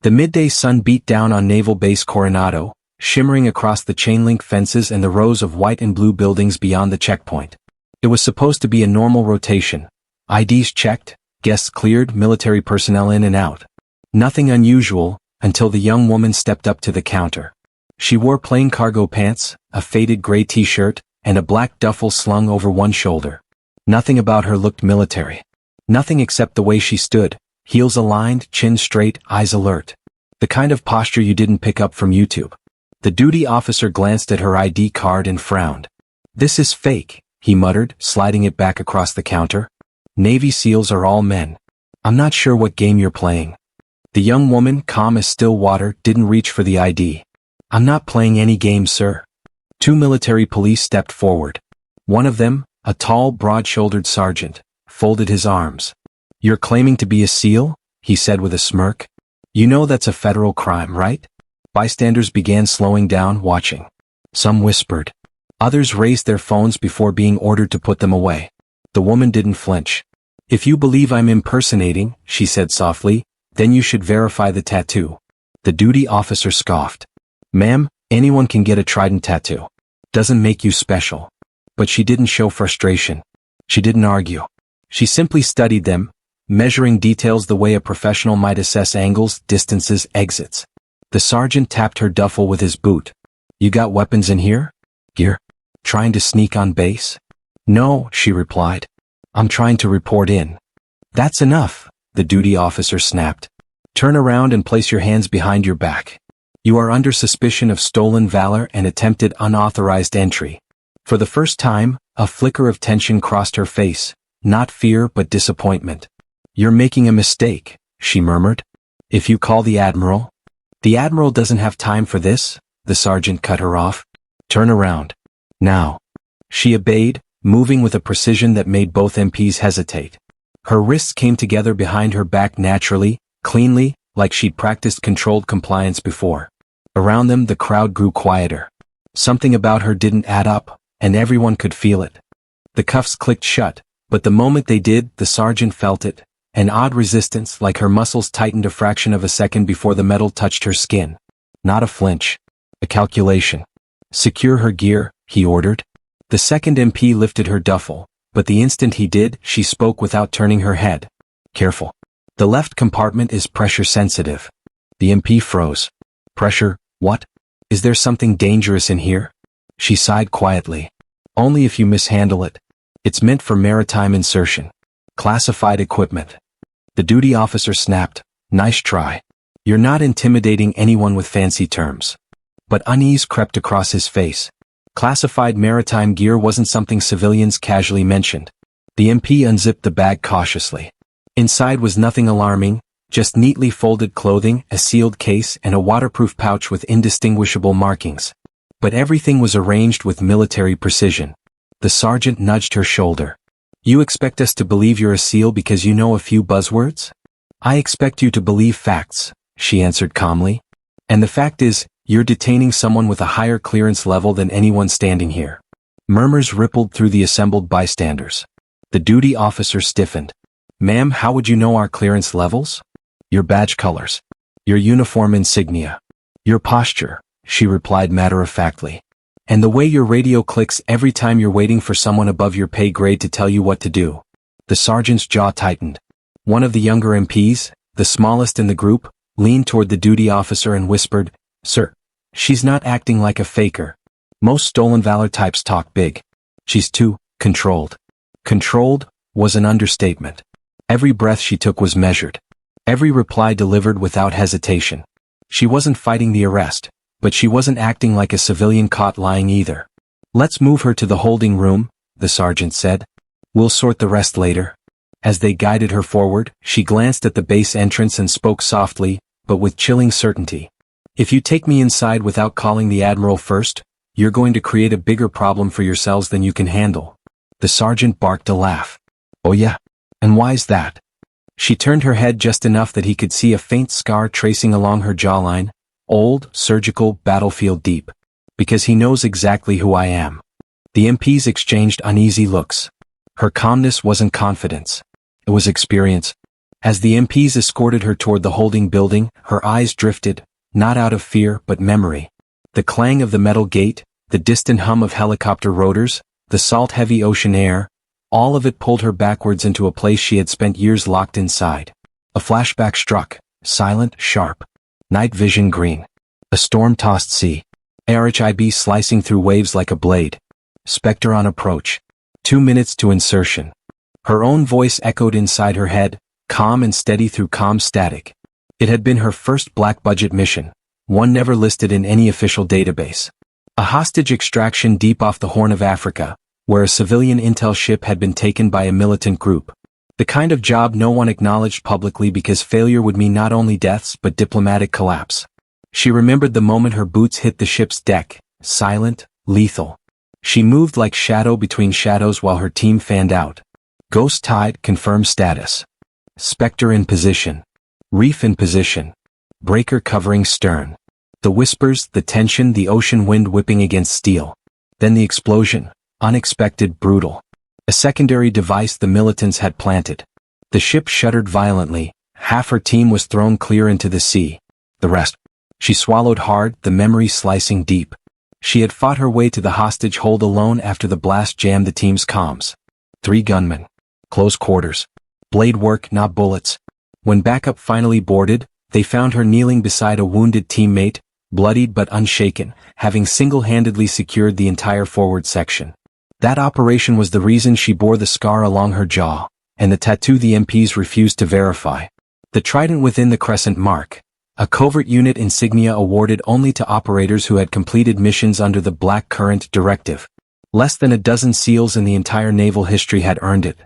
The midday sun beat down on Naval Base Coronado, shimmering across the chain-link fences and the rows of white and blue buildings beyond the checkpoint. It was supposed to be a normal rotation. IDs checked, guests cleared, military personnel in and out. Nothing unusual, until the young woman stepped up to the counter. She wore plain cargo pants, a faded gray t-shirt, and a black duffel slung over one shoulder. Nothing about her looked military. Nothing except the way she stood, heels aligned, chin straight, eyes alert. The kind of posture you didn't pick up from YouTube. The duty officer glanced at her ID card and frowned. "This is fake," he muttered, sliding it back across the counter. "Navy SEALs are all men. I'm not sure what game you're playing." The young woman, calm as still water, didn't reach for the ID. "I'm not playing any games, sir." Two military police stepped forward. One of them, a tall, broad-shouldered sergeant, folded his arms. "You're claiming to be a SEAL?" he said with a smirk. "You know that's a federal crime, right?" Bystanders began slowing down, watching. Some whispered. Others raised their phones before being ordered to put them away. The woman didn't flinch. "If you believe I'm impersonating," she said softly, "then you should verify the tattoo." The duty officer scoffed. "Ma'am, anyone can get a trident tattoo. Doesn't make you special." But she didn't show frustration. She didn't argue. She simply studied them, measuring details the way a professional might assess angles, distances, exits. The sergeant tapped her duffel with his boot. "You got weapons in here? Gear? Trying to sneak on base?" "No," she replied. "I'm trying to report in." "That's enough," the duty officer snapped. "Turn around and place your hands behind your back. You are under suspicion of stolen valor and attempted unauthorized entry." For the first time, a flicker of tension crossed her face, not fear but disappointment. "You're making a mistake," she murmured. "If you call the Admiral—" "The Admiral doesn't have time for this," the sergeant cut her off. "Turn around. Now." She obeyed, moving with a precision that made both MPs hesitate. Her wrists came together behind her back naturally, cleanly, like she'd practiced controlled compliance before. Around them the crowd grew quieter. Something about her didn't add up, and everyone could feel it. The cuffs clicked shut, but the moment they did, the sergeant felt it. An odd resistance, like her muscles tightened a fraction of a second before the metal touched her skin. Not a flinch. A calculation. "Secure her gear," he ordered. The second MP lifted her duffel, but the instant he did, she spoke without turning her head. "Careful. The left compartment is pressure sensitive." The MP froze. "Pressure, what? Is there something dangerous in here?" She sighed quietly. "Only if you mishandle it. It's meant for maritime insertion. Classified equipment." The duty officer snapped. "Nice try. You're not intimidating anyone with fancy terms." But unease crept across his face. Classified maritime gear wasn't something civilians casually mentioned. The MP unzipped the bag cautiously. Inside was nothing alarming, just neatly folded clothing, a sealed case, and a waterproof pouch with indistinguishable markings. But everything was arranged with military precision. The sergeant nudged her shoulder. "You expect us to believe you're a SEAL because you know a few buzzwords?" "I expect you to believe facts," she answered calmly. "And the fact is, you're detaining someone with a higher clearance level than anyone standing here." Murmurs rippled through the assembled bystanders. The duty officer stiffened. "Ma'am, how would you know our clearance levels?" "Your badge colors. Your uniform insignia. Your posture," she replied matter-of-factly. "And the way your radio clicks every time you're waiting for someone above your pay grade to tell you what to do." The sergeant's jaw tightened. One of the younger MPs, the smallest in the group, leaned toward the duty officer and whispered, "Sir, she's not acting like a faker. Most stolen valor types talk big. She's too controlled." Controlled was an understatement. Every breath she took was measured. Every reply delivered without hesitation. She wasn't fighting the arrest, but she wasn't acting like a civilian caught lying either. "Let's move her to the holding room," the sergeant said. "We'll sort the rest later." As they guided her forward, she glanced at the base entrance and spoke softly, but with chilling certainty. "If you take me inside without calling the Admiral first, you're going to create a bigger problem for yourselves than you can handle." The sergeant barked a laugh. "Oh yeah? And why's that?" She turned her head just enough that he could see a faint scar tracing along her jawline. "Old, surgical, battlefield deep. Because he knows exactly who I am." The MPs exchanged uneasy looks. Her calmness wasn't confidence. It was experience. As the MPs escorted her toward the holding building, her eyes drifted, not out of fear but memory. The clang of the metal gate, the distant hum of helicopter rotors, the salt-heavy ocean air, all of it pulled her backwards into a place she had spent years locked inside. A flashback struck, silent, sharp. Night vision green. A storm-tossed sea. RHIB slicing through waves like a blade. Spectre on approach. 2 minutes to insertion. Her own voice echoed inside her head, calm and steady through calm static. It had been her first black-budget mission, one never listed in any official database. A hostage extraction deep off the Horn of Africa, where a civilian intel ship had been taken by a militant group. The kind of job no one acknowledged publicly because failure would mean not only deaths but diplomatic collapse. She remembered the moment her boots hit the ship's deck, silent, lethal. She moved like shadow between shadows while her team fanned out. Ghost tide, confirmed status. Spectre in position. Reef in position. Breaker covering stern. The whispers, the tension, the ocean wind whipping against steel. Then the explosion, unexpected, brutal. A secondary device the militants had planted. The ship shuddered violently, half her team was thrown clear into the sea. The rest. She swallowed hard, the memory slicing deep. She had fought her way to the hostage hold alone after the blast jammed the team's comms. 3 gunmen. Close quarters. Blade work, not bullets. When backup finally boarded, they found her kneeling beside a wounded teammate, bloodied but unshaken, having single-handedly secured the entire forward section. That operation was the reason she bore the scar along her jaw, and the tattoo the MPs refused to verify. The trident within the crescent mark. A covert unit insignia awarded only to operators who had completed missions under the Black Current Directive. Less than a dozen SEALs in the entire naval history had earned it.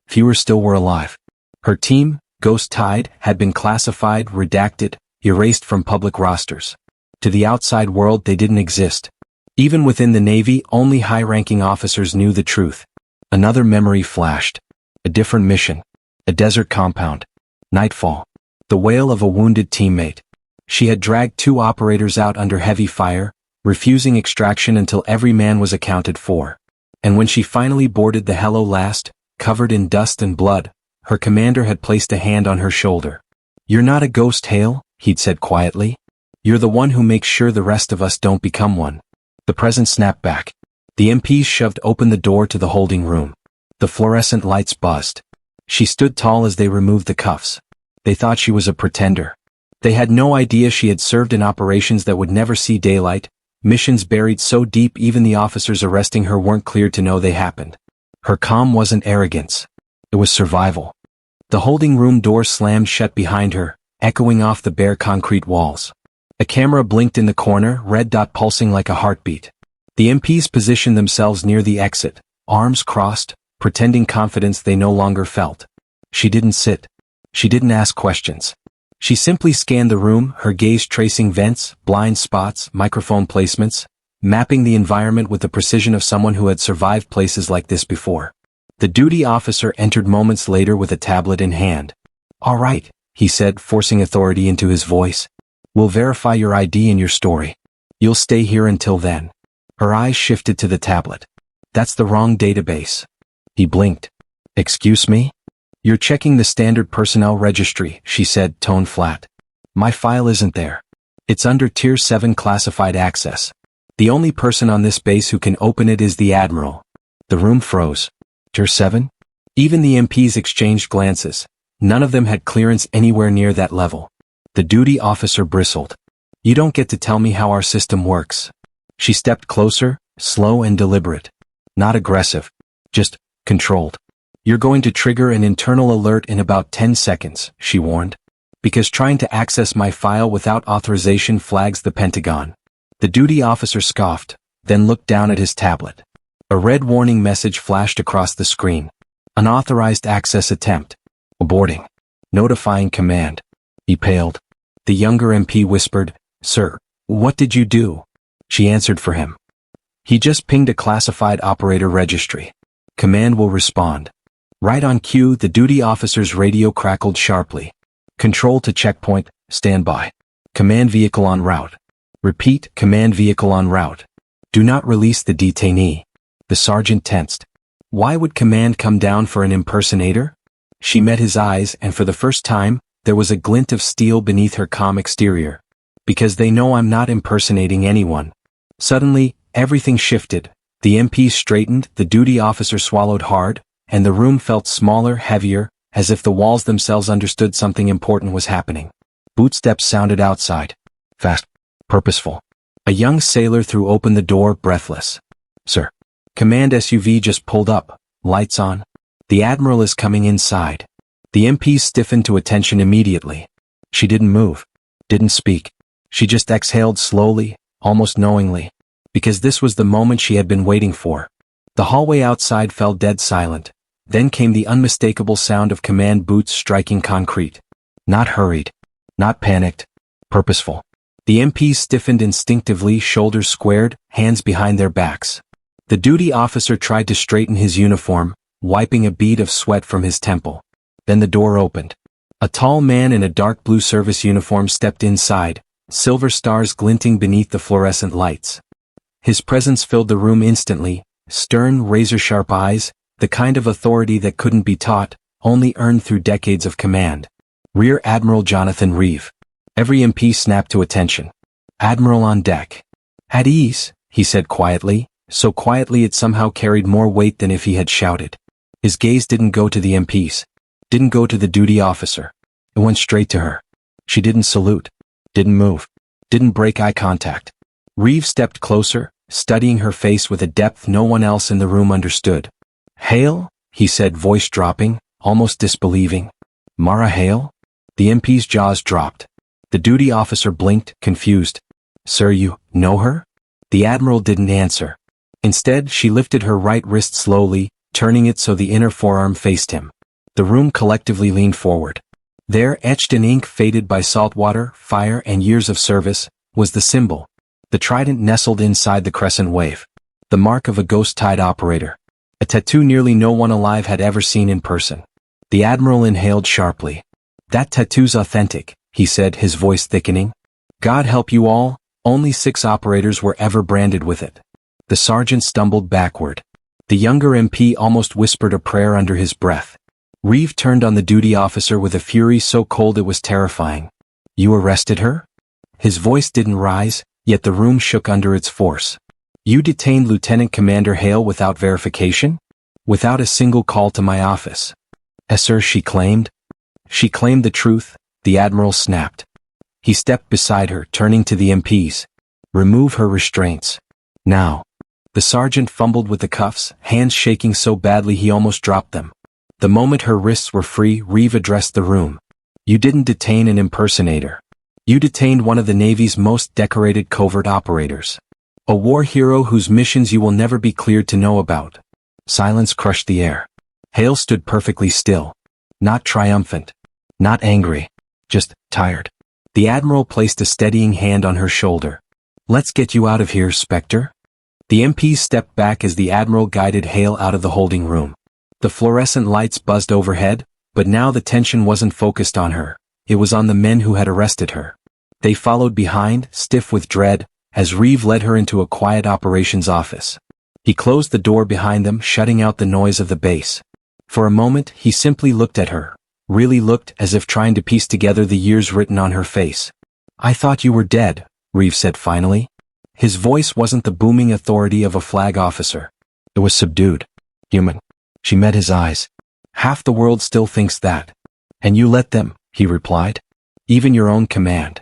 Fewer still were alive. Her team, Ghost Tide, had been classified, redacted, erased from public rosters. To the outside world they didn't exist. Even within the Navy, only high-ranking officers knew the truth. Another memory flashed. A different mission. A desert compound. Nightfall. The wail of a wounded teammate. She had dragged 2 operators out under heavy fire, refusing extraction until every man was accounted for. And when she finally boarded the Hello Last, covered in dust and blood, her commander had placed a hand on her shoulder. "You're not a ghost, Hale," he'd said quietly. "You're the one who makes sure the rest of us don't become one." The present snapped back. The MPs shoved open the door to the holding room. The fluorescent lights buzzed. She stood tall as they removed the cuffs. They thought she was a pretender. They had no idea she had served in operations that would never see daylight, missions buried so deep even the officers arresting her weren't cleared to know they happened. Her calm wasn't arrogance. It was survival. The holding room door slammed shut behind her, echoing off the bare concrete walls. A camera blinked in the corner, red dot pulsing like a heartbeat. The MPs positioned themselves near the exit, arms crossed, pretending confidence they no longer felt. She didn't sit. She didn't ask questions. She simply scanned the room, her gaze tracing vents, blind spots, microphone placements, mapping the environment with the precision of someone who had survived places like this before. The duty officer entered moments later with a tablet in hand. "All right," he said, forcing authority into his voice. "We'll verify your ID and your story. You'll stay here until then." Her eyes shifted to the tablet. "That's the wrong database." He blinked. "Excuse me?" "You're checking the standard personnel registry," she said, tone flat. "My file isn't there. It's under Tier 7 classified access. The only person on this base who can open it is the Admiral." The room froze. Tier 7? Even the MPs exchanged glances. None of them had clearance anywhere near that level. The duty officer bristled. "You don't get to tell me how our system works." She stepped closer, slow and deliberate. Not aggressive. Just controlled. "You're going to trigger an internal alert in about 10 seconds, she warned. "Because trying to access my file without authorization flags the Pentagon." The duty officer scoffed, then looked down at his tablet. A red warning message flashed across the screen. Unauthorized access attempt. Aborting. Notifying command. He paled. The younger MP whispered, "Sir, what did you do?" She answered for him. "He just pinged a classified operator registry. Command will respond." Right on cue, the duty officer's radio crackled sharply. "Control to checkpoint, stand by. Command vehicle en route. Repeat, command vehicle en route. Do not release the detainee." The sergeant tensed. Why would command come down for an impersonator? She met his eyes, and for the first time, there was a glint of steel beneath her calm exterior. Because they know I'm not impersonating anyone. Suddenly, everything shifted. The MP straightened, the duty officer swallowed hard, and the room felt smaller, heavier, as if the walls themselves understood something important was happening. Footsteps sounded outside. Fast. Purposeful. A young sailor threw open the door, breathless. Sir. Command SUV just pulled up. Lights on. The Admiral is coming inside. The MP stiffened to attention immediately. She didn't move. Didn't speak. She just exhaled slowly, almost knowingly. Because this was the moment she had been waiting for. The hallway outside fell dead silent. Then came the unmistakable sound of command boots striking concrete. Not hurried. Not panicked. Purposeful. The MPs stiffened instinctively, shoulders squared, hands behind their backs. The duty officer tried to straighten his uniform, wiping a bead of sweat from his temple. Then the door opened. A tall man in a dark blue service uniform stepped inside, silver stars glinting beneath the fluorescent lights. His presence filled the room instantly, stern, razor-sharp eyes, the kind of authority that couldn't be taught, only earned through decades of command. Rear Admiral Jonathan Reeve. Every MP snapped to attention. Admiral on deck. At ease, he said quietly, so quietly it somehow carried more weight than if he had shouted. His gaze didn't go to the MPs. Didn't go to the duty officer. It went straight to her. She didn't salute. Didn't move. Didn't break eye contact. Reeve stepped closer, studying her face with a depth no one else in the room understood. Hale? He said, voice dropping, almost disbelieving. Mara Hale? The MP's jaws dropped. The duty officer blinked, confused. Sir, you know her? The Admiral didn't answer. Instead, she lifted her right wrist slowly, turning it so the inner forearm faced him. The room collectively leaned forward. There, etched in ink faded by salt water, fire, and years of service, was the symbol. The trident nestled inside the crescent wave. The mark of a ghost-tide operator. A tattoo nearly no one alive had ever seen in person. The Admiral inhaled sharply. That tattoo's authentic, he said, his voice thickening. God help you all, only 6 operators were ever branded with it. The sergeant stumbled backward. The younger MP almost whispered a prayer under his breath. Reeve turned on the duty officer with a fury so cold it was terrifying. You arrested her? His voice didn't rise, yet the room shook under its force. You detained Lieutenant Commander Hale without verification? Without a single call to my office. Yes, sir, she claimed. She claimed the truth, the Admiral snapped. He stepped beside her, turning to the MPs. Remove her restraints. Now. The sergeant fumbled with the cuffs, hands shaking so badly he almost dropped them. The moment her wrists were free, Reeve addressed the room. You didn't detain an impersonator. You detained one of the Navy's most decorated covert operators. A war hero whose missions you will never be cleared to know about. Silence crushed the air. Hale stood perfectly still. Not triumphant. Not angry. Just tired. The Admiral placed a steadying hand on her shoulder. Let's get you out of here, Spectre. The MPs stepped back as the Admiral guided Hale out of the holding room. The fluorescent lights buzzed overhead, but now the tension wasn't focused on her. It was on the men who had arrested her. They followed behind, stiff with dread, as Reeve led her into a quiet operations office. He closed the door behind them, shutting out the noise of the base. For a moment, he simply looked at her. Really looked, as if trying to piece together the years written on her face. I thought you were dead, Reeve said finally. His voice wasn't the booming authority of a flag officer. It was subdued. Human. She met his eyes. Half the world still thinks that. And you let them, he replied. Even your own command.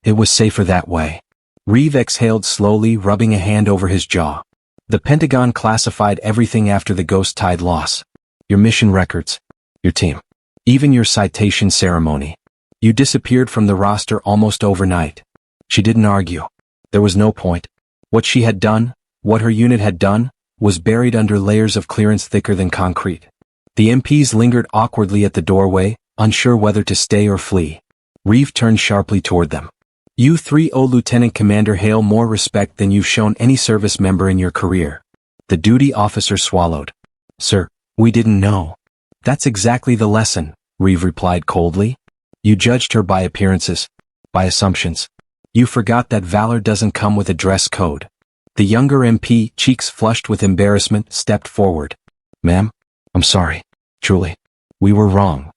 It was safer that way. Reeve exhaled slowly, rubbing a hand over his jaw. The Pentagon classified everything after the Ghost Tide loss. Your mission records. Your team. Even your citation ceremony. You disappeared from the roster almost overnight. She didn't argue. There was no point. What she had done, what her unit had done, was buried under layers of clearance thicker than concrete. The MPs lingered awkwardly at the doorway, unsure whether to stay or flee. Reeve turned sharply toward them. You 3 owe Lieutenant Commander Hale more respect than you've shown any service member in your career. The duty officer swallowed. Sir, we didn't know. That's exactly the lesson, Reeve replied coldly. You judged her by appearances, by assumptions. You forgot that valor doesn't come with a dress code. The younger MP, cheeks flushed with embarrassment, stepped forward. Ma'am, I'm sorry. Truly. We were wrong.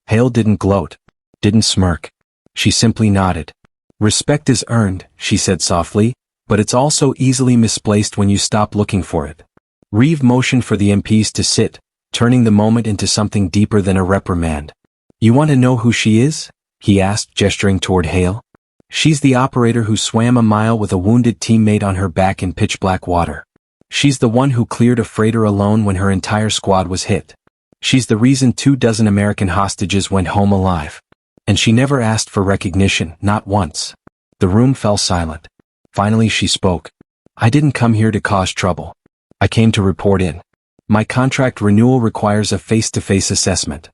Hale didn't gloat, didn't smirk. She simply nodded. Respect is earned, she said softly, but it's also easily misplaced when you stop looking for it. Reeve motioned for the MPs to sit, turning the moment into something deeper than a reprimand. You want to know who she is? He asked, gesturing toward Hale. She's the operator who swam a mile with a wounded teammate on her back in pitch-black water. She's the one who cleared a freighter alone when her entire squad was hit. She's the reason 24 American hostages went home alive. And she never asked for recognition, not once. The room fell silent. Finally she spoke. I didn't come here to cause trouble. I came to report in. My contract renewal requires a face-to-face assessment.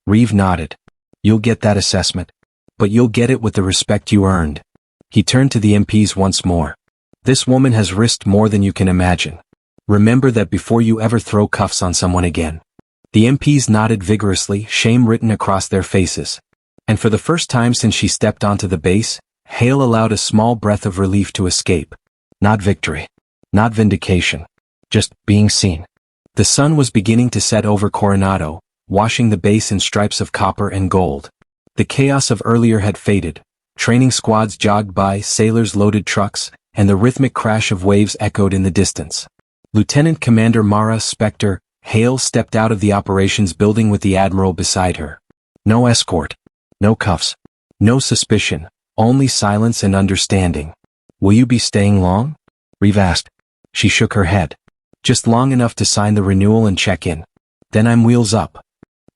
Reeve nodded. You'll get that assessment. But you'll get it with the respect you earned. He turned to the MPs once more. This woman has risked more than you can imagine. Remember that before you ever throw cuffs on someone again. The MPs nodded vigorously, shame written across their faces. And for the first time since she stepped onto the base, Hale allowed a small breath of relief to escape. Not victory. Not vindication. Just being seen. The sun was beginning to set over Coronado, washing the base in stripes of copper and gold. The chaos of earlier had faded. Training squads jogged by, sailors loaded trucks, and the rhythmic crash of waves echoed in the distance. Lieutenant Commander Mara Spector, Hale stepped out of the operations building with the Admiral beside her. No escort. No cuffs. No suspicion. Only silence and understanding. Will you be staying long? Reeve asked. She shook her head. Just long enough to sign the renewal and check in. Then I'm wheels up.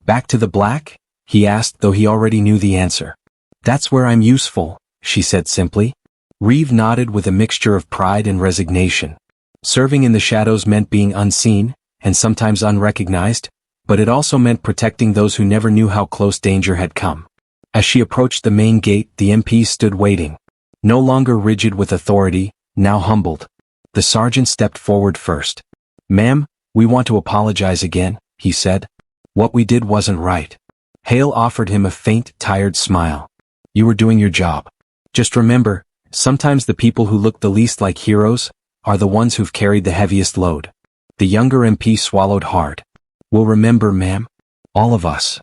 Back to the black? He asked, though he already knew the answer. That's where I'm useful, she said simply. Reeve nodded with a mixture of pride and resignation. Serving in the shadows meant being unseen, and sometimes unrecognized, but it also meant protecting those who never knew how close danger had come. As she approached the main gate, the MPs stood waiting. No longer rigid with authority, now humbled. The sergeant stepped forward first. Ma'am, we want to apologize again, he said. What we did wasn't right. Hale offered him a faint, tired smile. You were doing your job. Just remember, sometimes the people who look the least like heroes are the ones who've carried the heaviest load. The younger MP swallowed hard. We'll remember, ma'am. All of us.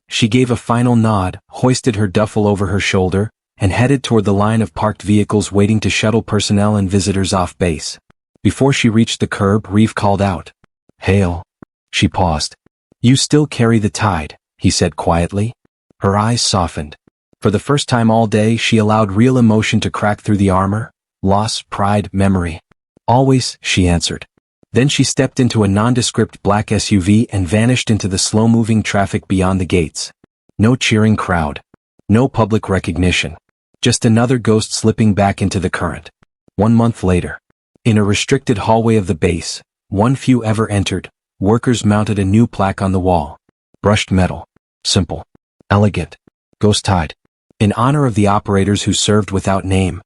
She gave a final nod, hoisted her duffel over her shoulder, and headed toward the line of parked vehicles waiting to shuttle personnel and visitors off base. Before she reached the curb, Reeve called out. Hale. She paused. You still carry the tide, he said quietly. Her eyes softened. For the first time all day she allowed real emotion to crack through the armor. Loss, pride, memory. Always, she answered. Then she stepped into a nondescript black SUV and vanished into the slow-moving traffic beyond the gates. No cheering crowd. No public recognition. Just another ghost slipping back into the current. 1 month later. In a restricted hallway of the base, one few ever entered, workers mounted a new plaque on the wall. Brushed metal. Simple. Elegant. Ghost-tide. In honor of the operators who served without name.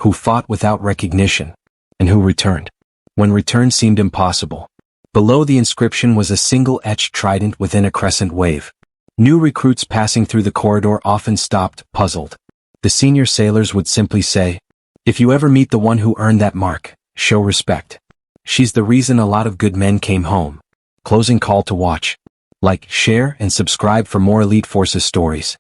Who fought without recognition. And who returned. When return seemed impossible. Below the inscription was a single etched trident within a crescent wave. New recruits passing through the corridor often stopped, puzzled. The senior sailors would simply say, if you ever meet the one who earned that mark, show respect. She's the reason a lot of good men came home. Closing call to watch. Like, share, and subscribe for more Elite Forces stories.